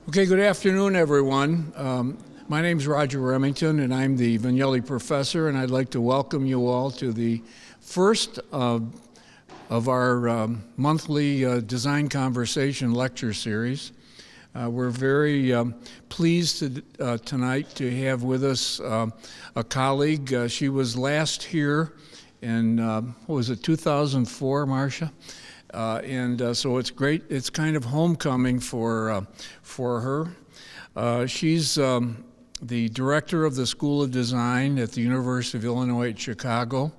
Okay, good afternoon, everyone. My name is Roger Remington, and I'm the Vignelli Professor, and I'd like to welcome you all to the first of our monthly Design Conversation lecture series. We're very pleased tonight to have with us a colleague. She was last here in, what was it, 2004, Marcia? So it's great. It's kind of homecoming for her. She's the director of the School of Design at the University of Illinois at Chicago,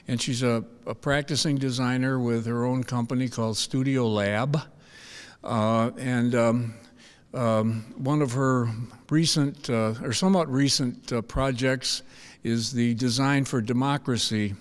and she's a practicing designer with her own company called Studio Lab. One of her recent, or somewhat recent projects is the Design for Democracy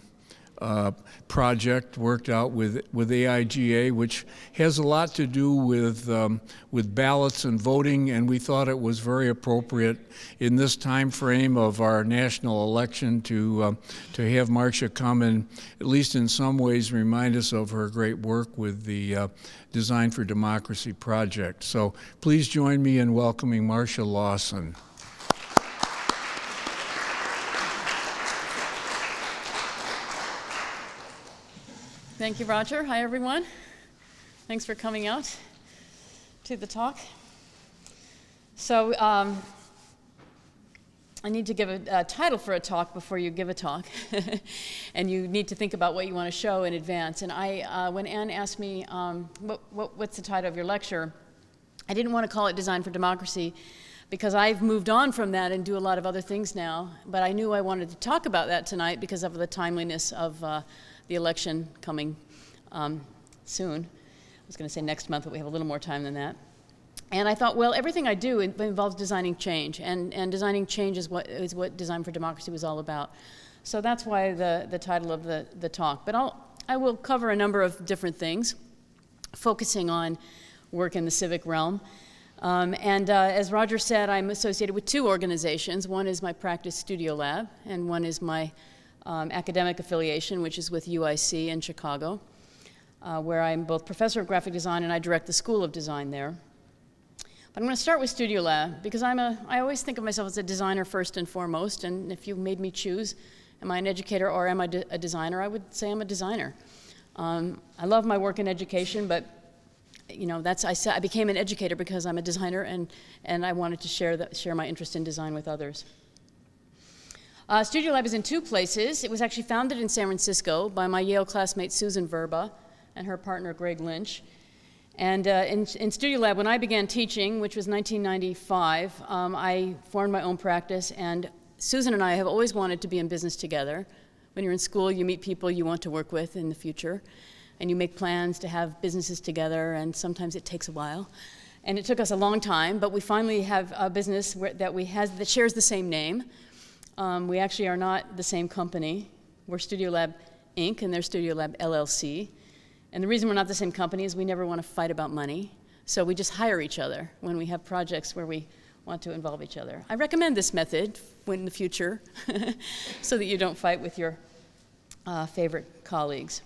project worked out with AIGA, which has a lot to do with ballots and voting, and we thought it was very appropriate in this time frame of our national election to have Marcia come and, at least in some ways, remind us of her great work with the Design for Democracy project. So please join me in welcoming Marcia Lausen. Thank you, Roger. Hi, everyone. Thanks for coming out to the talk. So I need to give a title for a talk before you give a talk. And you need to think about what you want to show in advance. And when Anne asked me, what's the title of your lecture, I didn't want to call it Design for Democracy because I've moved on from that and do a lot of other things now. But I knew I wanted to talk about that tonight because of the timeliness of the election coming soon. I was going to say next month, but we have a little more time than that. And I thought, well, everything I do involves designing change, and designing change is what Design for Democracy was all about. So that's why the title of the talk. But I will cover a number of different things, focusing on work in the civic realm. As Roger said, I'm associated with two organizations. One is my practice Studio Lab, and one is my academic affiliation, which is with UIC in Chicago, where I'm both professor of graphic design and I direct the School of Design there. But I'm going to start with Studio Lab because I always think of myself as a designer first and foremost, and if you made me choose, am I an educator or am I a designer, I would say I'm a designer. I love my work in education, but you know, I became an educator because I'm a designer, and I wanted to share my interest in design with others. Studio Lab is in two places. It was actually founded in San Francisco by my Yale classmate Susan Verba and her partner Greg Lynch. And in Studio Lab, when I began teaching, which was 1995, I formed my own practice, and Susan and I have always wanted to be in business together. When you're in school, you meet people you want to work with in the future, and you make plans to have businesses together, and sometimes it takes a while. And it took us a long time, but we finally have a business that shares the same name. We actually are not the same company. We're Studio Lab Inc., and they're Studio Lab LLC. And the reason we're not the same company is we never want to fight about money. So we just hire each other when we have projects where we want to involve each other. I recommend this method in the future so that you don't fight with your favorite colleagues.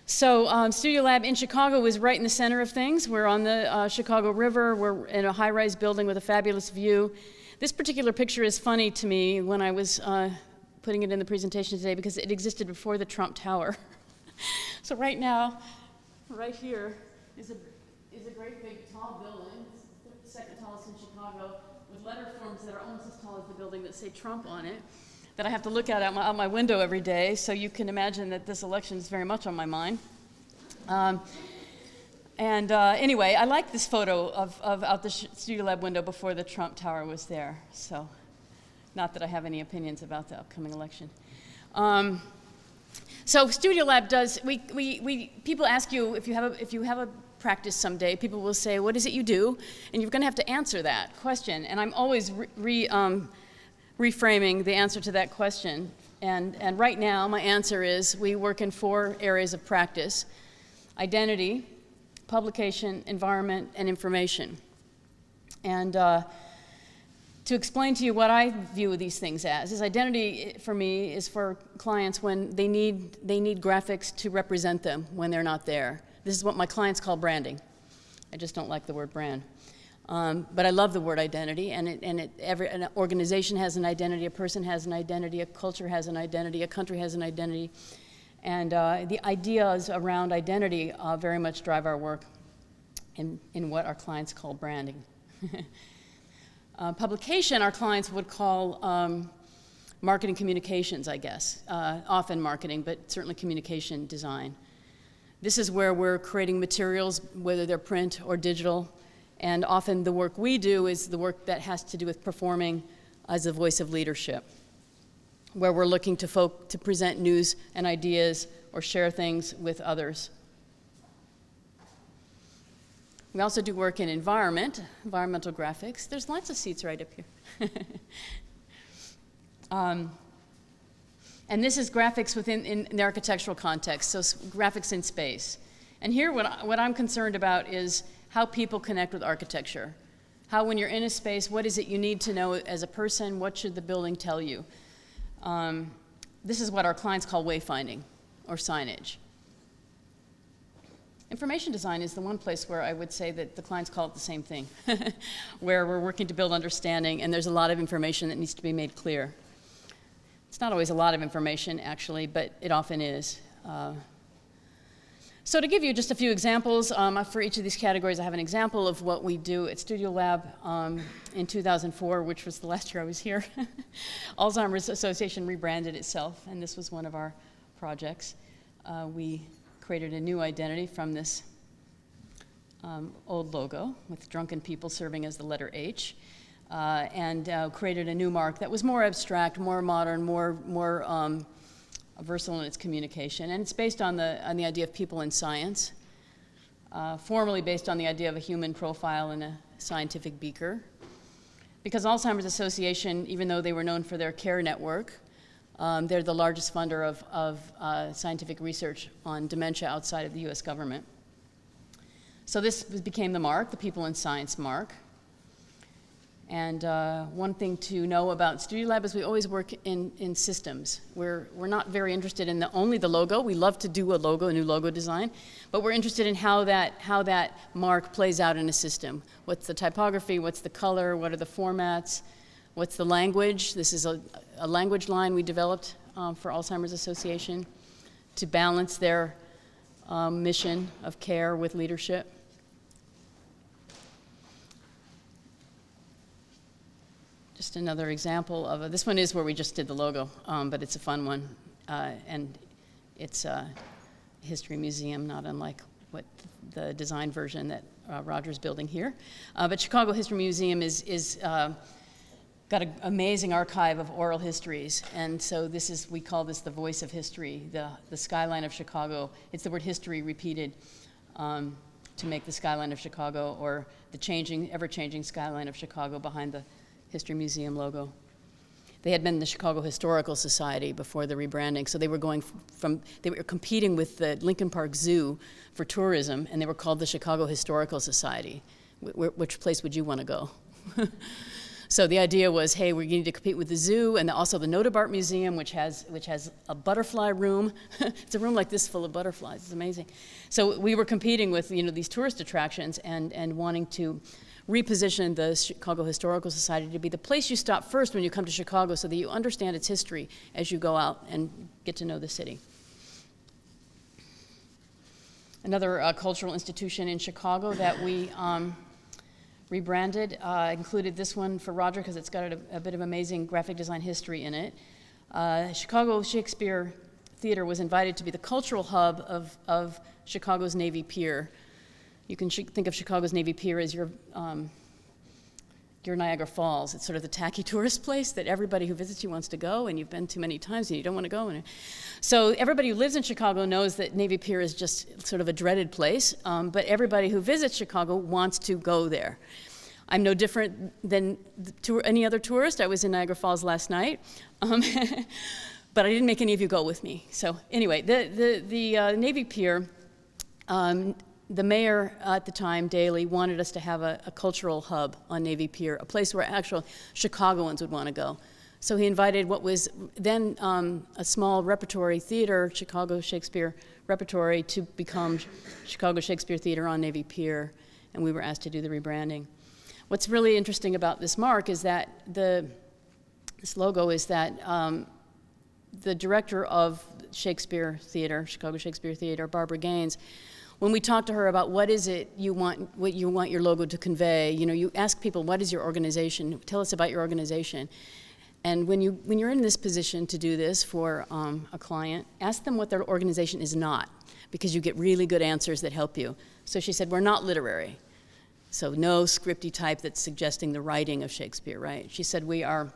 So Studio Lab in Chicago is right in the center of things. We're on the Chicago River. We're in a high-rise building with a fabulous view. This particular picture is funny to me when I was putting it in the presentation today because it existed before the Trump Tower. So right now, right here, is a great big tall building. It's the second tallest in Chicago, with letter forms that are almost as tall as the building that say Trump on it, that I have to look at out my window every day. So you can imagine that this election is very much on my mind. Anyway, I like this photo of out the Studio Lab window before the Trump Tower was there. So, not that I have any opinions about the upcoming election. So Studio Lab does. People ask you if you have a practice someday. People will say, "What is it you do?" And you're going to have to answer that question. And I'm always reframing the answer to that question. And right now, my answer is we work in 4 areas of practice: identity, publication, environment, and information. And to explain to you what I view these things as is identity for me is for clients when they need graphics to represent them when they're not there. This is what my clients call branding. I just don't like the word brand. But I love the word identity, and an organization has an identity, a person has an identity, a culture has an identity, a country has an identity. And the ideas around identity very much drive our work in what our clients call branding. Publication, our clients would call marketing communications, I guess. Often marketing, but certainly communication design. This is where we're creating materials, whether they're print or digital, and often the work we do is the work that has to do with performing as a voice of leadership, where we're looking to present news and ideas or share things with others. We also do work in environmental graphics. There's lots of seats right up here. And this is graphics in the architectural context, so graphics in space. And here what I'm concerned about is how people connect with architecture. How when you're in a space, what is it you need to know as a person? What should the building tell you? This is what our clients call wayfinding or signage. Information design is the one place where I would say that the clients call it the same thing, where we're working to build understanding and there's a lot of information that needs to be made clear. It's not always a lot of information, actually, but it often is. So to give you just a few examples, for each of these categories I have an example of what we do at Studio Lab in 2004, which was the last year I was here. Alzheimer's Association rebranded itself, and this was one of our projects. We created a new identity from this old logo with drunken people serving as the letter H, and created a new mark that was more abstract, more modern, more versatile in its communication, and it's based on the idea of people in science, formally based on the idea of a human profile in a scientific beaker. Because Alzheimer's Association, even though they were known for their care network, they're the largest funder of scientific research on dementia outside of the US government. So this became the mark, the People in Science mark. And one thing to know about Studio Lab is we always work in systems. We're not very interested in only the logo. We love to do a new logo design, but we're interested in how that mark plays out in a system. What's the typography, what's the color, what are the formats, what's the language? This is a language line we developed for Alzheimer's Association to balance their mission of care with leadership. Just another example of this one is where we just did the logo, but it's a fun one, and it's a history museum, not unlike what the design version that Roger's building here. But Chicago History Museum is got an amazing archive of oral histories, and so we call this the voice of history, the skyline of Chicago. It's the word history repeated to make the skyline of Chicago, or the ever-changing skyline of Chicago behind the History Museum logo. They had been in the Chicago Historical Society before the rebranding, so they were competing with the Lincoln Park Zoo for tourism, and they were called the Chicago Historical Society. Which place would you want to go? So the idea was, hey, we need to compete with the zoo, and also the Notabart Museum, which has a butterfly room. It's a room like this full of butterflies. It's amazing. So we were competing with these tourist attractions and wanting to reposition the Chicago Historical Society to be the place you stop first when you come to Chicago so that you understand its history as you go out and get to know the city. Another cultural institution in Chicago that we rebranded included this one for Roger because it's got a bit of amazing graphic design history in it. Chicago Shakespeare Theater was invited to be the cultural hub of Chicago's Navy Pier. You can think of Chicago's Navy Pier as your Niagara Falls. It's sort of the tacky tourist place that everybody who visits you wants to go, and you've been too many times and you don't want to go. So everybody who lives in Chicago knows that Navy Pier is just sort of a dreaded place, but everybody who visits Chicago wants to go there. I'm no different than any other tourist. I was in Niagara Falls last night, but I didn't make any of you go with me. So anyway, the Navy Pier, the mayor at the time, Daley, wanted us to have a cultural hub on Navy Pier, a place where actual Chicagoans would want to go. So he invited what was then a small repertory theater, Chicago Shakespeare Repertory, to become Chicago Shakespeare Theater on Navy Pier, and we were asked to do the rebranding. What's really interesting about this mark is that this logo is that the director of Shakespeare Theater, Chicago Shakespeare Theater, Barbara Gaines, when we talked to her about what is it you want, what you want your logo to convey, you know, you ask people, what is your organization? Tell us about your organization. And when you're in this position to do this for a client, ask them what their organization is not, because you get really good answers that help you. So she said, we're not literary. So no scripty type that's suggesting the writing of Shakespeare, right? She said, we are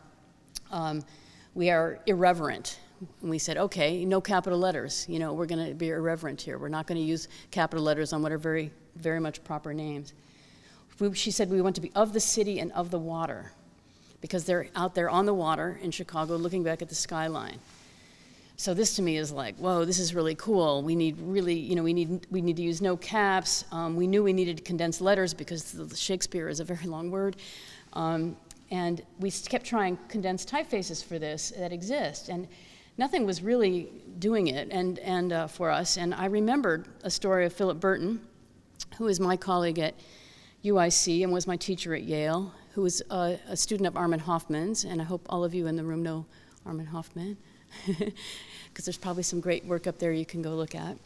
irreverent. And we said, okay, no capital letters. You know, we're going to be irreverent here. We're not going to use capital letters on what are very, very much proper names. She said we want to be of the city and of the water, because they're out there on the water in Chicago looking back at the skyline. So this to me is like, whoa, this is really cool. We need really, you know, we need to use no caps. We knew we needed condensed letters because Shakespeare is a very long word. And we kept trying condensed typefaces for this that exist. And nothing was really doing it and for us. And I remembered a story of Philip Burton, who is my colleague at UIC and was my teacher at Yale, who was a student of Armin Hoffman's. And I hope all of you in the room know Armin Hoffman, because there's probably some great work up there you can go look at.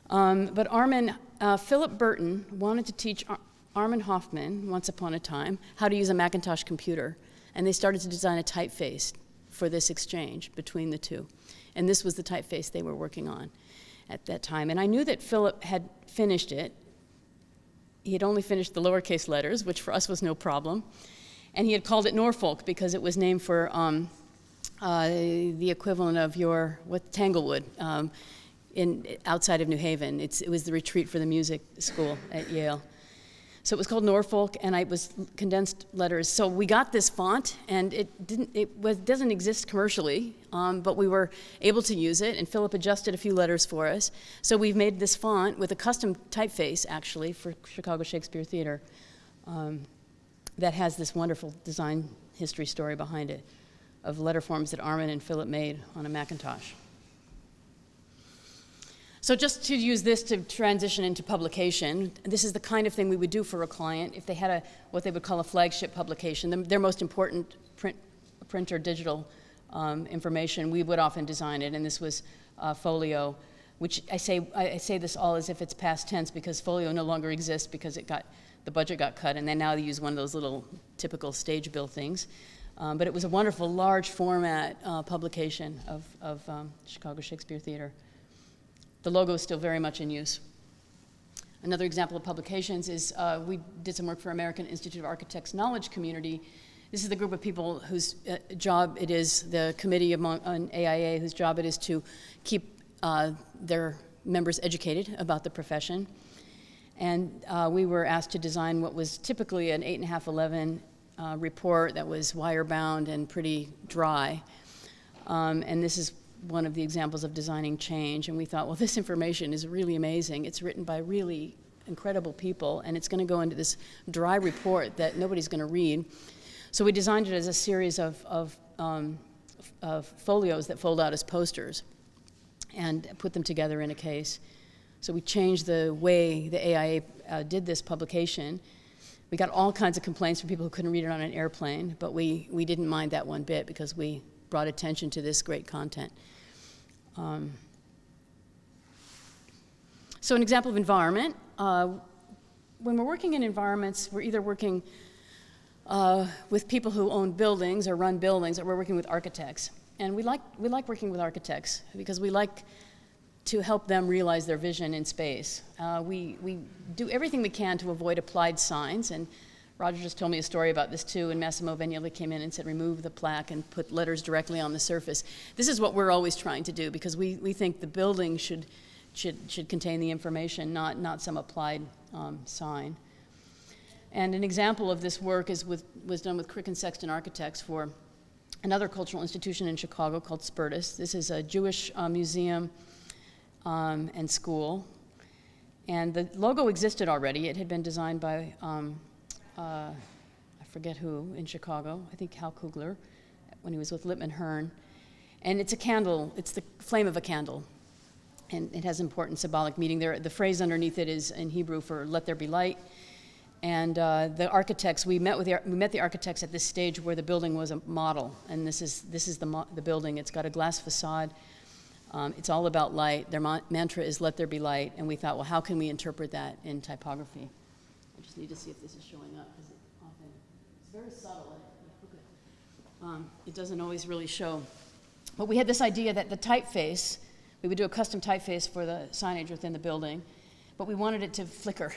But Philip Burton wanted to teach Armin Hoffman, once upon a time, how to use a Macintosh computer. And they started to design a typeface for this exchange between the two. And this was the typeface they were working on at that time. And I knew that Philip had finished it. He had only finished the lowercase letters, which for us was no problem. And he had called it Norfolk because it was named for the equivalent of Tanglewood outside of New Haven. It was the retreat for the music school at Yale. So it was called Norfolk, and it was condensed letters. So we got this font, and it doesn't exist commercially, but we were able to use it, and Philip adjusted a few letters for us. So we've made this font with a custom typeface, actually, for Chicago Shakespeare Theater that has this wonderful design history story behind it of letter forms that Armin and Philip made on a Macintosh. So just to use this to transition into publication, this is the kind of thing we would do for a client if they had what they would call a flagship publication, their most important print or digital information. We would often design it, and this was Folio, which I say this all as if it's past tense because Folio no longer exists because the budget got cut, and now they use one of those little typical stage bill things. But it was a wonderful, large format publication of Chicago Shakespeare Theater. The logo is still very much in use. Another example of publications is we did some work for American Institute of Architects Knowledge Community. This is the group of people whose job it is, the committee on AIA, whose job it is to keep their members educated about the profession. And we were asked to design what was typically an 8.5-11 report that was wire-bound and pretty dry. And this is one of the examples of designing change, and we thought, well, this information is really amazing. It's written by really incredible people, and it's going to go into this dry report that nobody's going to read. So we designed it as a series of folios that fold out as posters and put them together in a case. So we changed the way the AIA did this publication. We got all kinds of complaints from people who couldn't read it on an airplane, but we didn't mind that one bit because we brought attention to this great content. So an example of environment, when we're working in environments, we're either working with people who own buildings or run buildings, or we're working with architects. And we like working with architects because we like to help them realize their vision in space. We do everything we can to avoid applied signs, and Roger just told me a story about this too, and Massimo Vignelli came in and said, remove the plaque and put letters directly on the surface. This is what we're always trying to do because we think the building should contain the information, not some applied sign. And an example of this work was done with Crick and Sexton Architects for another cultural institution in Chicago called Spertus. This is a Jewish museum and school. And the logo existed already. It had been designed by I forget who in Chicago, I think Hal Kugler, when he was with Lippmann Hearn. And it's a candle, it's the flame of a candle. And it has important symbolic meaning there. The phrase underneath it is in Hebrew for let there be light. And the architects, we met the architects at this stage where the building was a model, and this is the building. It's got a glass facade. It's all about light. Their mantra is "Let there be light," and we thought, well, how can we interpret that in typography? I just need to see if this is showing up because it's very subtle. It doesn't always really show. But we had this idea that the typeface, we would do a custom typeface for the signage within the building, but we wanted it to flicker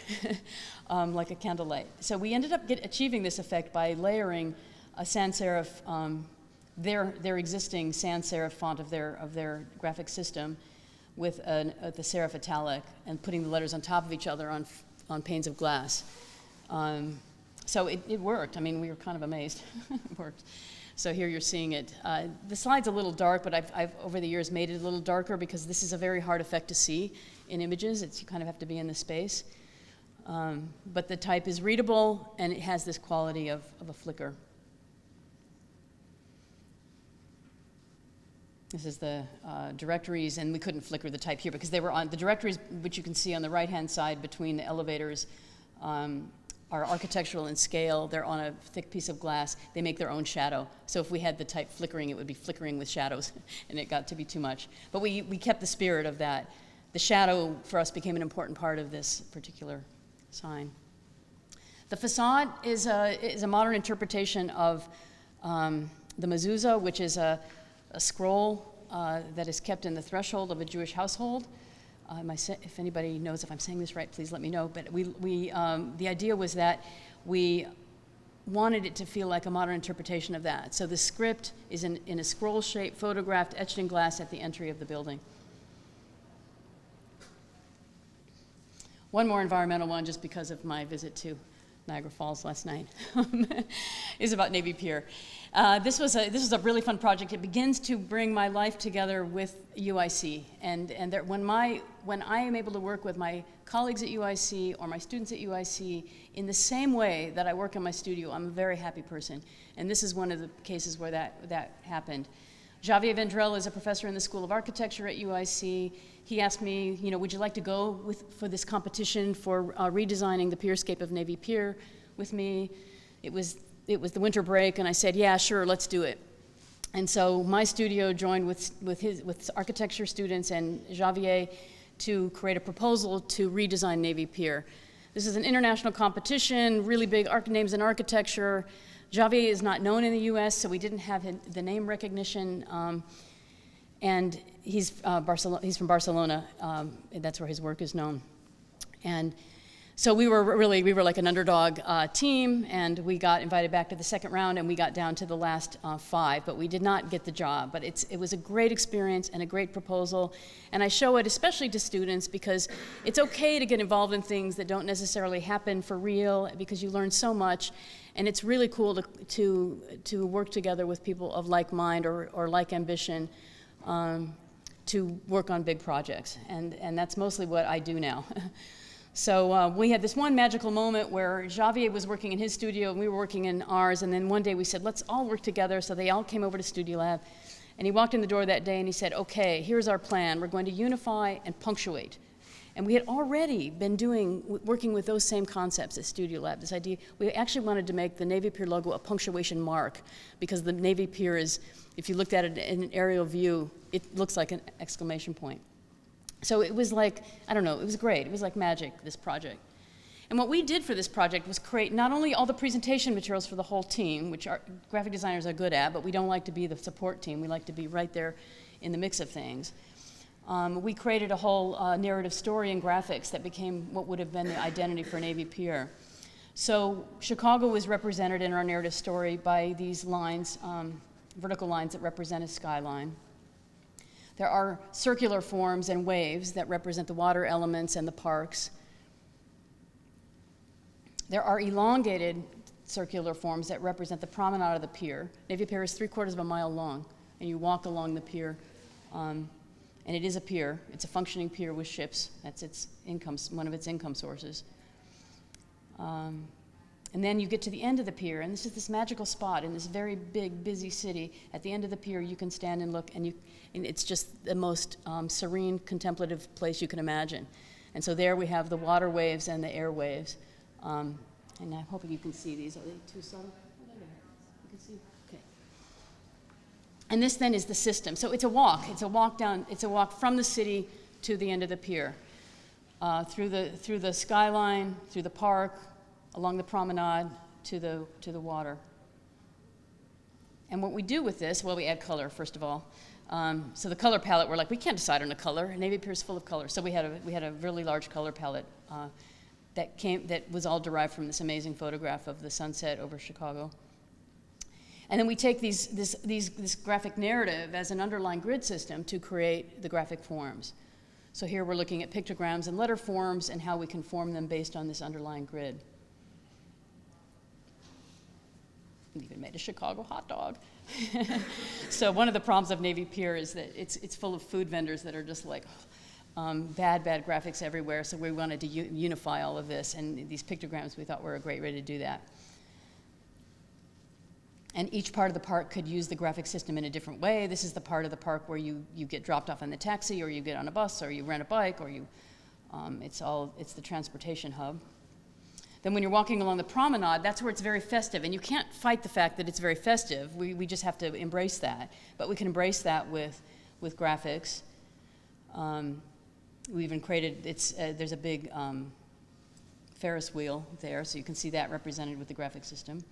like a candlelight. So we ended up achieving this effect by layering a sans serif, their existing sans serif font of their graphic system with the serif italic and putting the letters on top of each other on panes of glass. So it worked. I mean, we were kind of amazed. It worked. So here you're seeing it. The slide's a little dark, but I've over the years made it a little darker because this is a very hard effect to see in images. You kind of have to be in the space. But the type is readable, and it has this quality of a flicker. This is the directories, and we couldn't flicker the type here because they were on the directories, which you can see on the right-hand side between the elevators, are architectural in scale. They're on a thick piece of glass. They make their own shadow. So if we had the type flickering, it would be flickering with shadows, and it got to be too much. But we kept the spirit of that. The shadow, for us, became an important part of this particular sign. The facade is a modern interpretation of the mezuzah, which is a scroll that is kept in the threshold of a Jewish household. If anybody knows if I'm saying this right, please let me know. But the idea was that we wanted it to feel like a modern interpretation of that. So the script is in a scroll shape, photographed, etched in glass at the entry of the building. One more environmental one, just because of my visit to Niagara Falls last night, is about Navy Pier. This was a really fun project. It begins to bring my life together with UIC, and when I am able to work with my colleagues at UIC or my students at UIC in the same way that I work in my studio, I'm a very happy person. And this is one of the cases where that happened. Javier Vendrell is a professor in the School of Architecture at UIC. He asked me, would you like to go for this competition for redesigning the pierscape of Navy Pier with me? It was the winter break, and I said, yeah, sure, let's do it. And so my studio joined with architecture students and Javier to create a proposal to redesign Navy Pier. This is an international competition, really big names in architecture. Javier is not known in the US, so we didn't have the name recognition. And he's from Barcelona. That's where his work is known. And so we were like an underdog team, and we got invited back to the second round, and we got down to the last 5, but we did not get the job. But it was a great experience and a great proposal, and I show it especially to students because it's okay to get involved in things that don't necessarily happen for real, because you learn so much, and it's really cool to work together with people of like mind or like ambition to work on big projects, and that's mostly what I do now. So we had this one magical moment where Javier was working in his studio and we were working in ours, and then one day we said, let's all work together, so they all came over to Studio Lab. And he walked in the door that day and he said, okay, here's our plan. We're going to unify and punctuate. And we had already been working with those same concepts at Studio Lab, this idea. We actually wanted to make the Navy Pier logo a punctuation mark, because the Navy Pier is, if you looked at it in an aerial view, it looks like an exclamation point. So it was like, I don't know, it was great. It was like magic, this project. And what we did for this project was create not only all the presentation materials for the whole team, which our graphic designers are good at, but we don't like to be the support team. We like to be right there in the mix of things. We created a whole narrative story in graphics that became what would have been the identity for Navy Pier. So Chicago was represented in our narrative story by these lines, vertical lines that represent a skyline. There are circular forms and waves that represent the water elements and the parks. There are elongated circular forms that represent the promenade of the pier. Navy Pier is 3/4 of a mile long, and you walk along the pier, and it is a pier. It's a functioning pier with ships. That's its income, one of its income sources. And then you get to the end of the pier, and this is this magical spot in this very big, busy city. At the end of the pier, you can stand and look, and it's just the most serene, contemplative place you can imagine. And so there we have the water waves and the air waves. And I'm hoping you can see these. Are they too subtle? You can see? Okay. And this then is the system. So it's a walk. It's a walk down, it's a walk from the city to the end of the pier. Through the skyline, through the park, along the promenade, to the water. And what we do with this, well, we add color, first of all. So the color palette, we're like, we can't decide on a color. Navy Pier is full of color. So we had a really large color palette that was all derived from this amazing photograph of the sunset over Chicago. And then we take this graphic narrative as an underlying grid system to create the graphic forms. So here we're looking at pictograms and letter forms and how we can form them based on this underlying grid. We even made a Chicago hot dog. So one of the problems of Navy Pier is that it's full of food vendors that are just like, bad graphics everywhere, so we wanted to unify all of this, and these pictograms we thought were a great way to do that. And each part of the park could use the graphic system in a different way. This is the part of the park where you get dropped off in the taxi, or you get on a bus, or you rent a bike, or it's the transportation hub. Then when you're walking along the promenade, that's where it's very festive, and you can't fight the fact that it's very festive. We just have to embrace that, but we can embrace that with graphics. We even created, there's a big Ferris wheel there, so you can see that represented with the graphic system,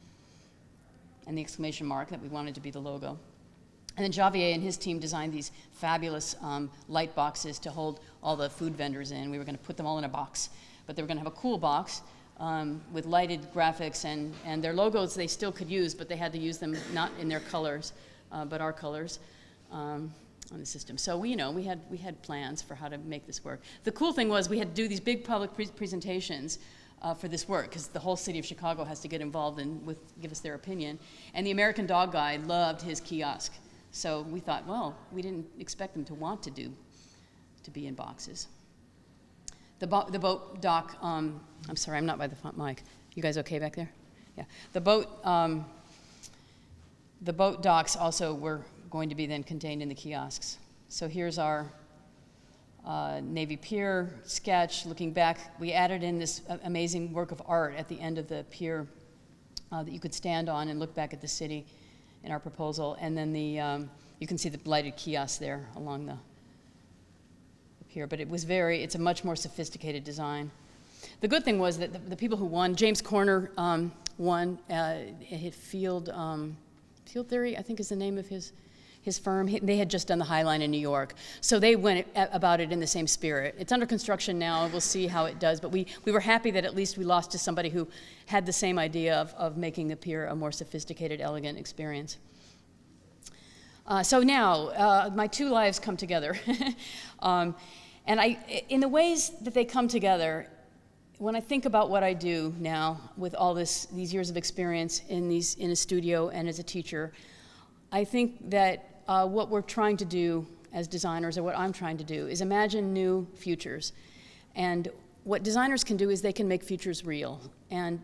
and the exclamation mark that we wanted to be the logo. And then Javier and his team designed these fabulous light boxes to hold all the food vendors in. We were going to put them all in a box, but they were going to have a cool box with lighted graphics, and their logos they still could use, but they had to use them not in their colors, but our colors. On the system. So we had plans for how to make this work. The cool thing was we had to do these big public presentations for this work, because the whole city of Chicago has to get involved and give us their opinion. And the American Dog Guide loved his kiosk. So we thought, well, we didn't expect them to want to be in boxes. The boat dock, I'm sorry, I'm not by the front mic. You guys okay back there? Yeah. The boat docks also were going to be then contained in the kiosks. So here's our Navy Pier sketch. Looking back, we added in this amazing work of art at the end of the pier that you could stand on and look back at the city in our proposal. And then you can see the lighted kiosks there along the pier. But it's a much more sophisticated design. The good thing was that the people who won, James Corner won, Field Theory, I think is the name of his firm. They had just done the High Line in New York. So they went about it in the same spirit. It's under construction now. We'll see how it does. But we were happy that at least we lost to somebody who had the same idea of making the pier a more sophisticated, elegant experience. So now, my two lives come together. And in the ways that they come together, when I think about what I do now with all these years of experience in a studio and as a teacher, I think that what we're trying to do as designers, or what I'm trying to do, is imagine new futures. And what designers can do is they can make futures real. And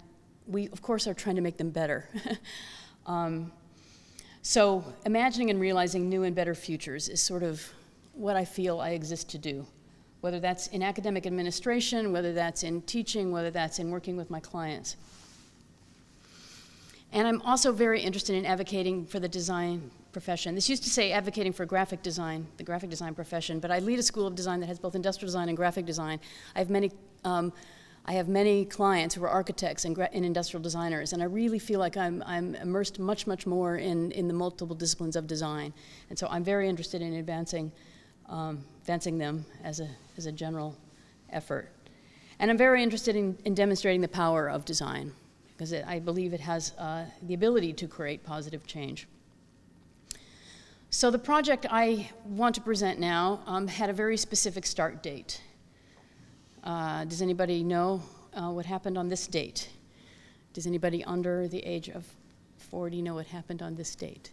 we, of course, are trying to make them better. So imagining and realizing new and better futures is sort of what I feel I exist to do, whether that's in academic administration, whether that's in teaching, whether that's in working with my clients. And I'm also very interested in advocating for the design profession. This used to say advocating for graphic design, the graphic design profession, but I lead a school of design that has both industrial design and graphic design. I have many clients who are architects and industrial designers, and I really feel like I'm immersed much more in the multiple disciplines of design. And so I'm very interested in advancing them as a general effort. And I'm very interested in demonstrating the power of design, because I believe it has the ability to create positive change. So the project I want to present now had a very specific start date. Does anybody know what happened on this date? Does anybody under the age of 40 know what happened on this date?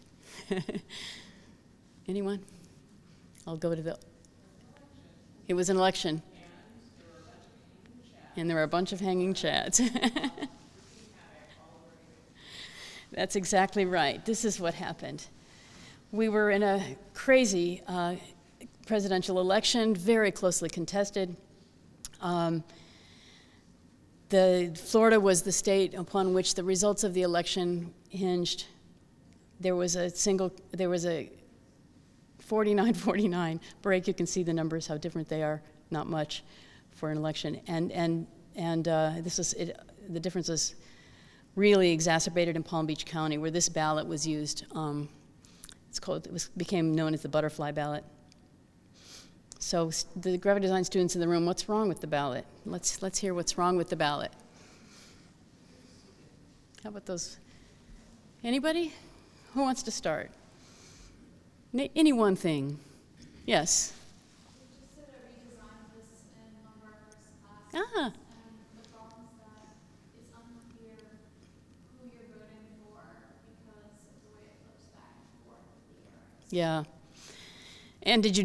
Anyone? I'll go to it was an election. And there were a bunch of hanging chads. That's exactly right. This is what happened. We were in a crazy presidential election, very closely contested. Florida was the state upon which the results of the election hinged. There was a 49-49 break. You can see the numbers, how different they are. Not much for an election, and this is it. The difference is really exacerbated in Palm Beach County, where this ballot was used. Became known as the Butterfly Ballot. So the graphic design students in the room, what's wrong with the ballot? Let's hear what's wrong with the ballot. How about those? Anybody? Who wants to start? Any one thing. Yes. We just did a redesign of this in one of our first classes. Ah. And the problem is that it's unclear who you're voting for because of the way it flips back and forth with the arrows. Yeah. And did you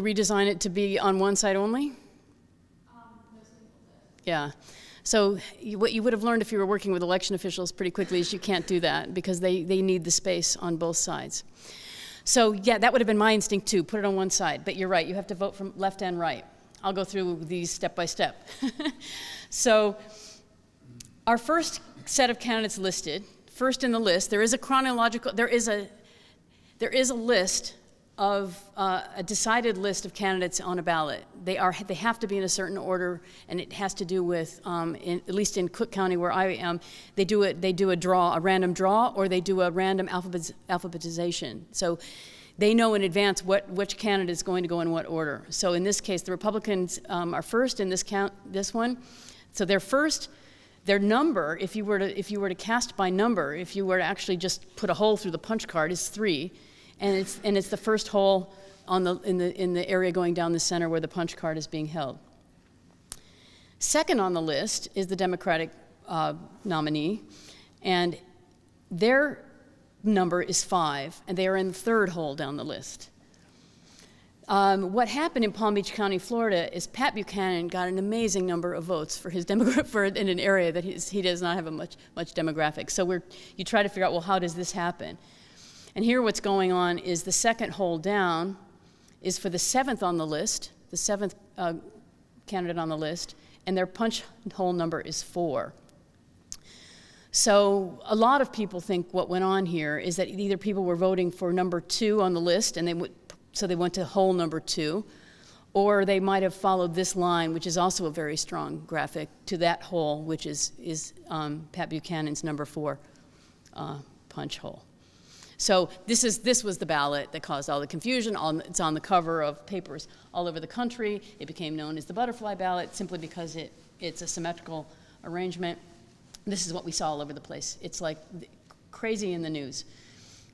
redesign it to be on one side only? Most people did. Yeah. So what you would have learned if you were working with election officials pretty quickly is you can't do that because they need the space on both sides. So yeah, that would have been my instinct too, put it on one side. But you're right, you have to vote from left and right. I'll go through these step by step. So our first set of candidates listed, first in the list, there is a list of a decided list of candidates on a ballot. They have to be in a certain order, and it has to do with, at least in Cook County where I am, they do a random draw, or they do a random alphabetization. So they know in advance which candidate is going to go in what order. So in this case, the Republicans are first in this one. So they're first. Their number, if you were to cast by number, if you were to actually just put a hole through the punch card, is 3. And it's the first hole in the area going down the center where the punch card is being held. Second on the list is the Democratic nominee, and their number is 5, and they are in the third hole down the list. What happened in Palm Beach County, Florida, is Pat Buchanan got an amazing number of votes for his in an area that he does not have a much demographic. So you try to figure out, well, how does this happen? And here what's going on is the second hole down is for the 7th on the list, the 7th candidate on the list, and their punch hole number is 4. So a lot of people think what went on here is that either people were voting for number 2 on the list, and so they went to hole number 2, or they might have followed this line, which is also a very strong graphic, to that hole, which is Pat Buchanan's number 4 punch hole. So this was the ballot that caused all the confusion. It's on the cover of papers all over the country. It became known as the Butterfly Ballot simply because it's a symmetrical arrangement. This is what we saw all over the place. It's like crazy in the news.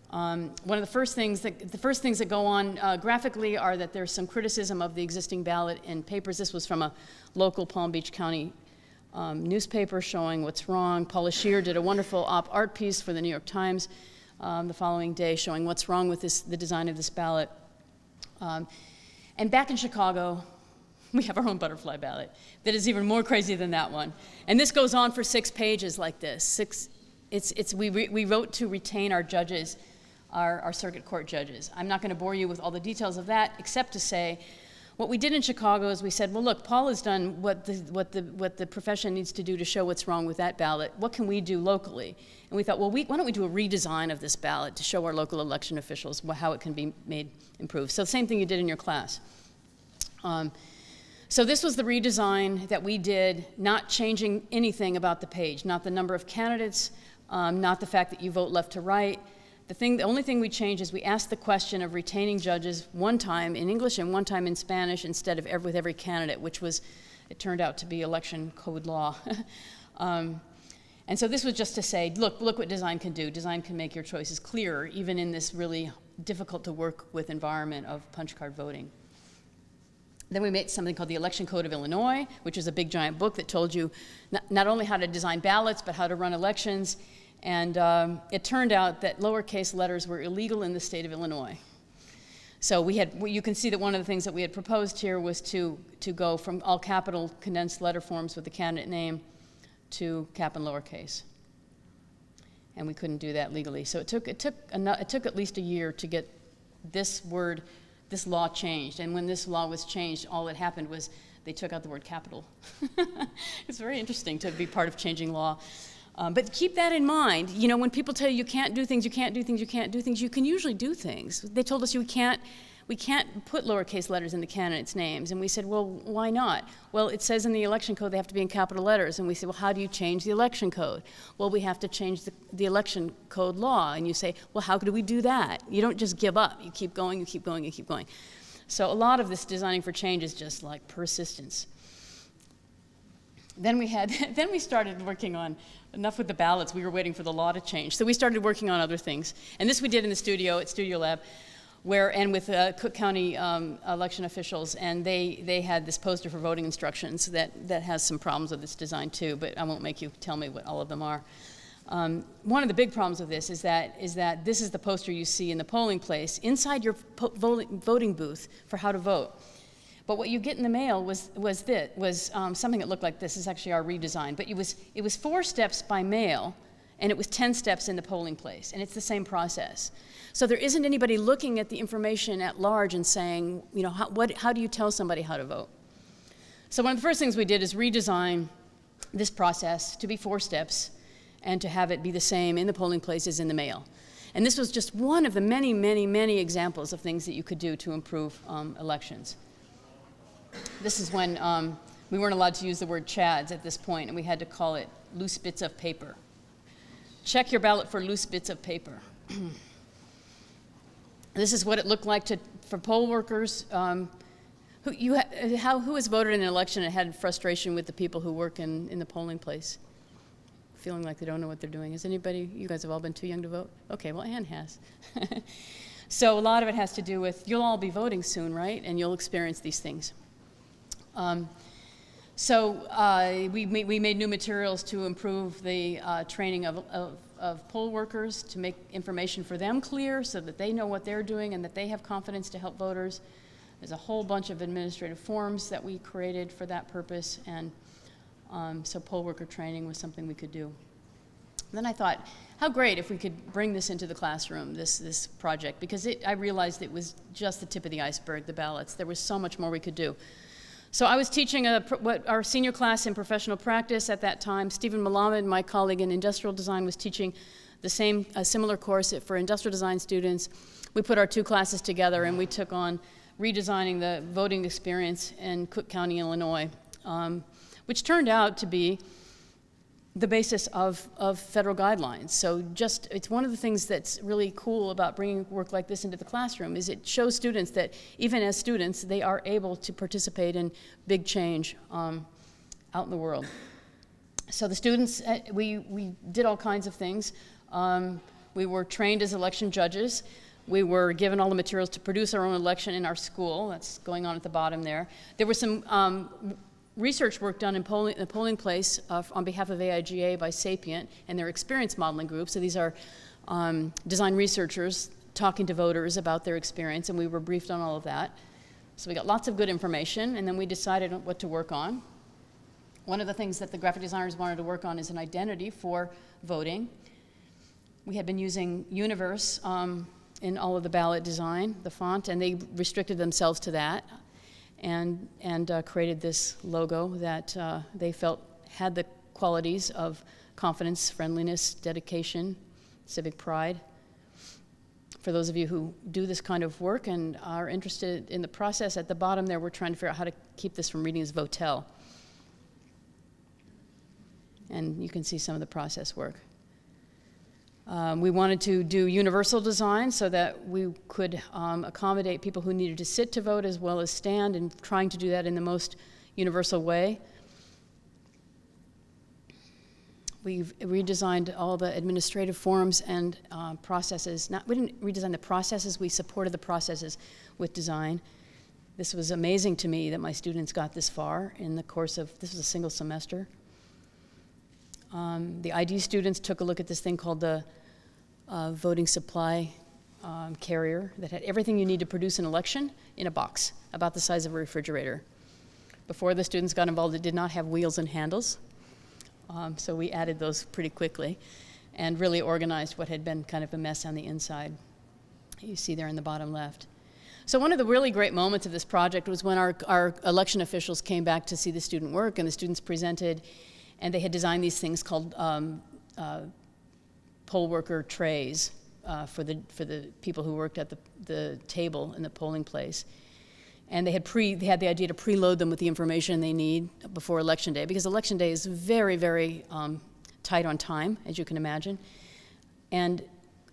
One of the first things that go on graphically are that there's some criticism of the existing ballot in papers. This was from a local Palm Beach County newspaper showing what's wrong. Paula Scheer did a wonderful art piece for the New York Times the following day showing what's wrong with the design of this ballot. And back in Chicago, we have our own butterfly ballot that is even more crazy than that one. And this goes on for 6 pages like this. We wrote to retain our judges, our circuit court judges. I'm not going to bore you with all the details of that, except to say what we did in Chicago is we said, well, look, Paul has done what the profession needs to do to show what's wrong with that ballot. What can we do locally? And we thought, well, why don't we do a redesign of this ballot to show our local election officials how it can be made improved. So the same thing you did in your class. So this was the redesign that we did, not changing anything about the page, not the number of candidates, not the fact that you vote left to right. The only thing we changed is we asked the question of retaining judges one time in English and one time in Spanish instead of with every candidate, which it turned out to be election code law. And so this was just to say, look what design can do. Design can make your choices clearer, even in this really difficult to work with environment of punch card voting. Then we made something called the Election Code of Illinois, which is a big giant book that told you not only how to design ballots, but how to run elections. And it turned out that lowercase letters were illegal in the state of Illinois. So you can see that one of the things that we had proposed here was to go from all capital condensed letter forms with the candidate name to cap and lowercase. And we couldn't do that legally. So it took at least a year to get this law changed. And when this law was changed, all that happened was they took out the word capital. It's very interesting to be part of changing law. But keep that in mind. You know, when people tell you you can't do things, you can't do things, you can't do things, you can usually do things. They told us we can't put lowercase letters in the candidates' names. And we said, well, why not? Well, it says in the election code they have to be in capital letters. And we said, well, how do you change the election code? Well, we have to change the election code law. And you say, well, how do we do that? You don't just give up. You keep going, you keep going, you keep going. So a lot of this designing for change is just like persistence. Then we started working on, enough with the ballots, we were waiting for the law to change. So we started working on other things. And this we did in the studio, at Studio Lab, and with Cook County election officials, and they had this poster for voting instructions that has some problems with this design too, but I won't make you tell me what all of them are. One of the big problems with this is that this is the poster you see in the polling place inside your voting booth for how to vote. But what you get in the mail was something that looked like this. This is actually our redesign. But it was 4 steps by mail, and it was 10 steps in the polling place, and it's the same process. So there isn't anybody looking at the information at large and saying, you know, how do you tell somebody how to vote? So one of the first things we did is redesign this process to be 4 steps and to have it be the same in the polling place as in the mail. And this was just one of the many, many, many examples of things that you could do to improve elections. This is when we weren't allowed to use the word chads at this point, and we had to call it loose bits of paper. Check your ballot for loose bits of paper. This is what it looked like for poll workers. Who has voted in an election and had frustration with the people who work in the polling place? Feeling like they don't know what they're doing. Has anybody, you guys have all been too young to vote? Okay, well, Ann has. So a lot of it has to do with, you'll all be voting soon, right? And you'll experience these things. We made new materials to improve the training of poll workers, to make information for them clear so that they know what they're doing and that they have confidence to help voters. There's a whole bunch of administrative forms that we created for that purpose, and so poll worker training was something we could do. And then I thought, how great if we could bring this into the classroom, this project, because I realized it was just the tip of the iceberg, the ballots. There was so much more we could do. So I was teaching our senior class in professional practice at that time. Stephen Malamed, my colleague in industrial design, was teaching a similar course for industrial design students. We put our 2 classes together and we took on redesigning the voting experience in Cook County, Illinois, which turned out to be the basis of federal guidelines. So it's one of the things that's really cool about bringing work like this into the classroom is it shows students that even as students, they are able to participate in big change out in the world. So the students, we did all kinds of things. We were trained as election judges. We were given all the materials to produce our own election in our school. That's going on at the bottom there. There was some research work done in the polling place on behalf of AIGA by Sapient and their experience modeling group. So these are design researchers talking to voters about their experience, and we were briefed on all of that. So we got lots of good information, and then we decided what to work on. One of the things that the graphic designers wanted to work on is an identity for voting. We had been using Universe in all of the ballot design, the font, and they restricted themselves to that. And created this logo that they felt had the qualities of confidence, friendliness, dedication, civic pride. For those of you who do this kind of work and are interested in the process, at the bottom there we're trying to figure out how to keep this from reading as Votel. And you can see some of the process work. We wanted to do universal design so that we could accommodate people who needed to sit to vote as well as stand, and trying to do that in the most universal way. We've redesigned all the administrative forms and processes. We didn't redesign the processes, we supported the processes with design. This was amazing to me that my students got this far in the course of, this was a single semester. The ID students took a look at this thing called the voting supply carrier that had everything you need to produce an election in a box about the size of a refrigerator. Before the students got involved, it did not have wheels and handles, so we added those pretty quickly and really organized what had been kind of a mess on the inside. You see there in the bottom left. So one of the really great moments of this project was when our election officials came back to see the student work, and the students presented, and they had designed these things called poll worker trays for the people who worked at the table in the polling place. And they had the idea to preload them with the information they need before Election Day, because Election Day is very, very tight on time, as you can imagine. And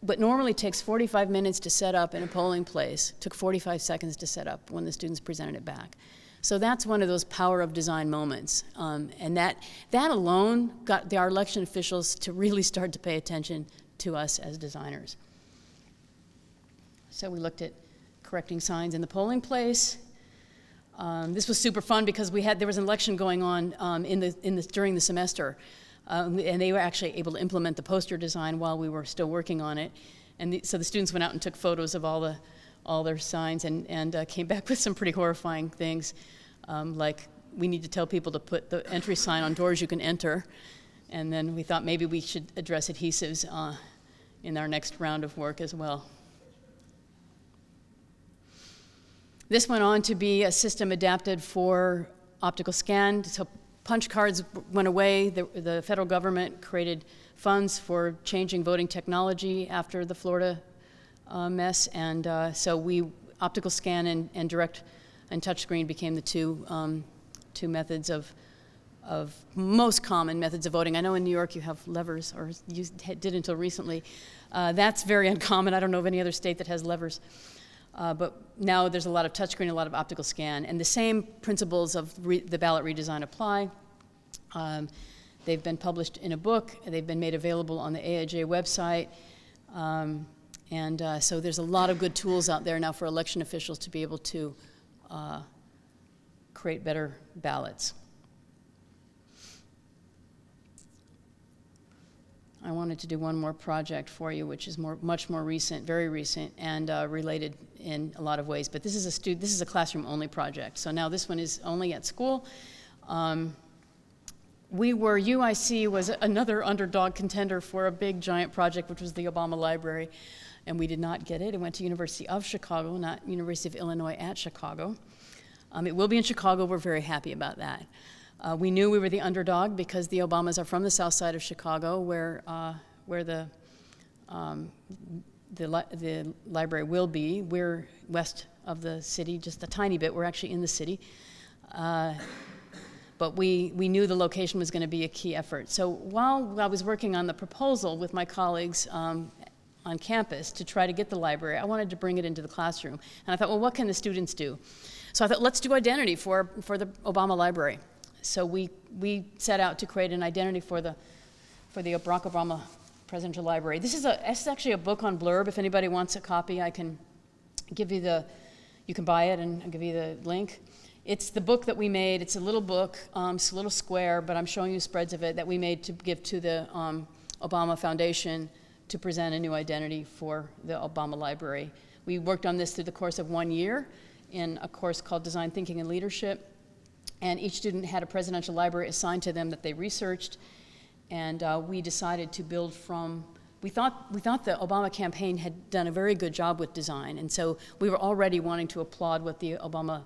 what normally takes 45 minutes to set up in a polling place took 45 seconds to set up when the students presented it back. So that's one of those power of design moments. And that alone got our election officials to really start to pay attention to us as designers. So we looked at correcting signs in the polling place. This was super fun because there was an election going on during the semester. And they were actually able to implement the poster design while we were still working on it. And so the students went out and took photos of all their signs and came back with some pretty horrifying things, like we need to tell people to put the entry sign on doors you can enter. And then we thought maybe we should address adhesives in our next round of work as well. This went on to be a system adapted for optical scan. So punch cards went away. The federal government created funds for changing voting technology after the Florida mess, and so optical scan and direct and touchscreen became the two methods of most common methods of voting. I know in New York you have levers, or you did until recently. That's very uncommon. I don't know of any other state that has levers. But now there's a lot of touchscreen, a lot of optical scan, and the same principles of the ballot redesign apply. They've been published in a book. They've been made available on the AIGA website. So there's a lot of good tools out there now for election officials to be able to create better ballots. I wanted to do one more project for you, which is much more recent, very recent, and related in a lot of ways. But this is a classroom-only project. So now this one is only at school. UIC was another underdog contender for a big, giant project, which was the Obama Library, and we did not get it. It went to University of Chicago, not University of Illinois at Chicago. It will be in Chicago. We're very happy about that. We knew we were the underdog because the Obamas are from the south side of Chicago, where the library will be. We're west of the city, just a tiny bit. We're actually in the city. But we knew the location was going to be a key effort. So while I was working on the proposal with my colleagues on campus to try to get the library, I wanted to bring it into the classroom. And I thought, well, what can the students do? So I thought, let's do identity for the Obama Library. So we set out to create an identity for the Barack Obama Presidential Library. This is actually a book on Blurb. If anybody wants a copy, I can give you you can buy it and I'll give you the link. It's the book that we made. It's a little book, it's a little square, but I'm showing you spreads of it that we made to give to the Obama Foundation to present a new identity for the Obama Library. We worked on this through the course of 1 year in a course called Design Thinking and Leadership. And each student had a presidential library assigned to them that they researched. And we decided to build from, we thought the Obama campaign had done a very good job with design. And so we were already wanting to applaud what the Obama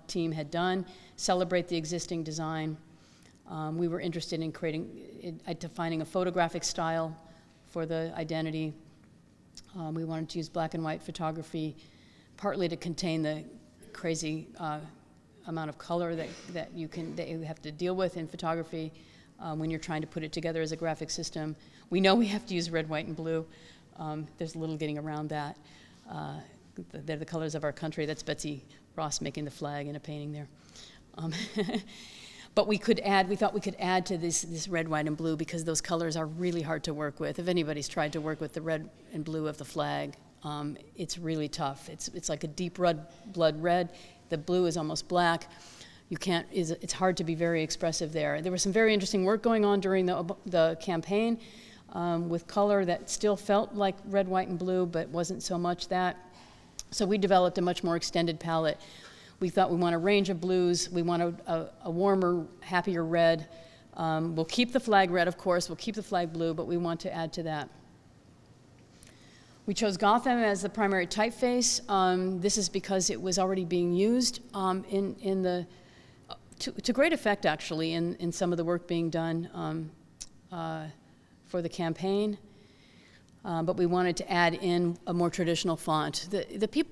team had done, celebrate the existing design. We were interested in defining a photographic style for the identity. We wanted to use black and white photography, partly to contain the crazy amount of color that you have to deal with in photography when you're trying to put it together as a graphic system. We know we have to use red, white, and blue. There's a little getting around that. They're the colors of our country. That's Betsy Ross making the flag in a painting there. But we thought we could add to this red, white, and blue because those colors are really hard to work with. If anybody's tried to work with the red and blue of the flag, it's really tough. It's like a deep blood red. The blue is almost black. It's hard to be very expressive there. There was some very interesting work going on during the campaign with color that still felt like red, white, and blue, but wasn't so much that. So we developed a much more extended palette. We thought we want a range of blues. We want a warmer, happier red. We'll keep the flag red, of course. We'll keep the flag blue, but we want to add to that. We chose Gotham as the primary typeface. This is because it was already being used to great effect, actually, in some of the work being done for the campaign. But we wanted to add in a more traditional font.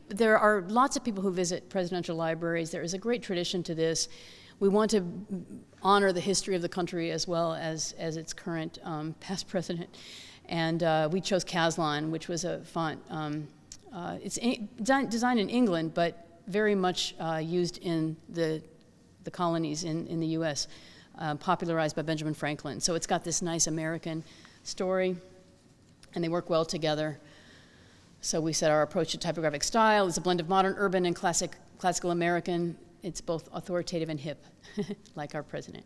There are lots of people who visit presidential libraries. There is a great tradition to this. We want to honor the history of the country as well as its current past president. And we chose Caslon, which was a font. It's designed in England, but very much used in the colonies in the US, popularized by Benjamin Franklin. So it's got this nice American story, and they work well together. So we said our approach to typographic style is a blend of modern, urban, and classical American. It's both authoritative and hip, like our president.